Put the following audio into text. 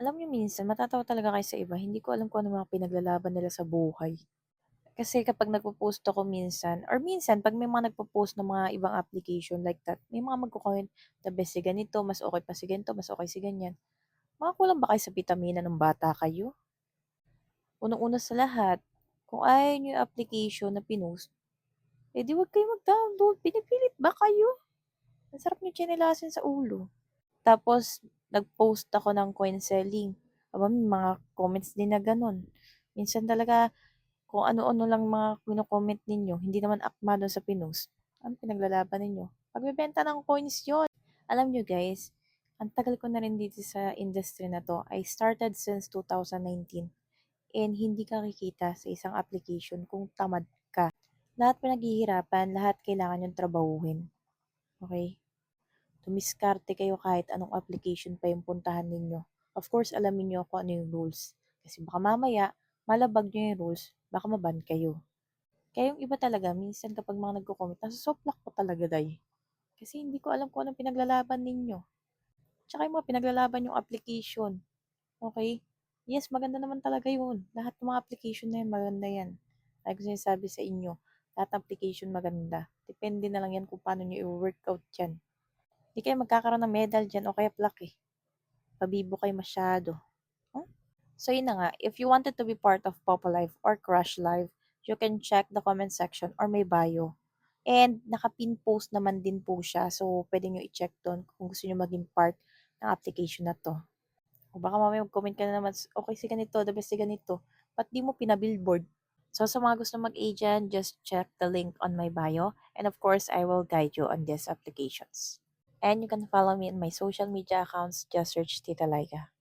Alam niyo minsan matatawa talaga kayo sa iba, hindi ko alam kung ano mga pinaglalaban nila sa buhay. Kasi kapag nagpo-post ako minsan or minsan 'pag may mga nagpo-post ng mga ibang application like that, may mga magko-comment, "The best si ganito, mas okey pa si ganito, mas okey si ganyan." Mga kulang ba kayo sa bitamina nung bata kayo? Unang-una sa lahat, kung ayaw niyo yung application na pinost, eh, di wag kayong mag-download, pinipilit ba kayo? Ang sarap niyo tsinelasing sa ulo. Tapos nag-post ako ng coin selling, aba may mga comments din na gano'n. Minsan talaga kung ano-ano lang mga kino-comment ninyo, hindi naman akma dun sa pinost, anong pinaglalaban ninyo? Pagbebenta ng coins yun. Alam niyo guys, ang tagal ko na rin dito sa industry na 'to. I started since 2019 and hindi ka kikita sa isang application kung tamad ka. Lahat pinaghihirapan, lahat kailangan niyong trabahuhin, okey? Dumiskarte kayo kahit anong application pa yung puntahan ninyo. Of course, alamin niyo kung ano yung rules. Kasi baka mamaya, malabag niyo yung rules, baka ma-ban kayo. Kaya yung iba talaga, minsan kapag mga nagko-comment, nasosoplak ko talaga day. Kasi hindi ko alam kung anong pinaglalaban ninyo. Tsaka yung mga pinaglalaban yung application. Okay? Yes, maganda naman talaga yun. Lahat ng mga application na yan, maganda yan. Like ko sinasabi sa inyo, lahat ng application maganda. Depende na lang yan kung paano nyo i-workout yan. Hindi kayo magkakaroon ng medal dyan o kaya plaque eh. Pabibo kayo masyado. Hmm? So yun na nga, if you wanted to be part of Popo Live or Crush Live, you can check the comment section or may bio. And naka-pin post naman din po siya. So pwede nyo i-check doon kung gusto nyo maging part ng application na to. O baka mamaya mag-comment ka na naman, okay si ganito, the best si ganito. Ba't di mo pinabillboard? So sa mga gusto mag-agent, just check the link on my bio. And of course, I will guide you on these applications. And you can follow me in my social media accounts. Just search Tita Laika.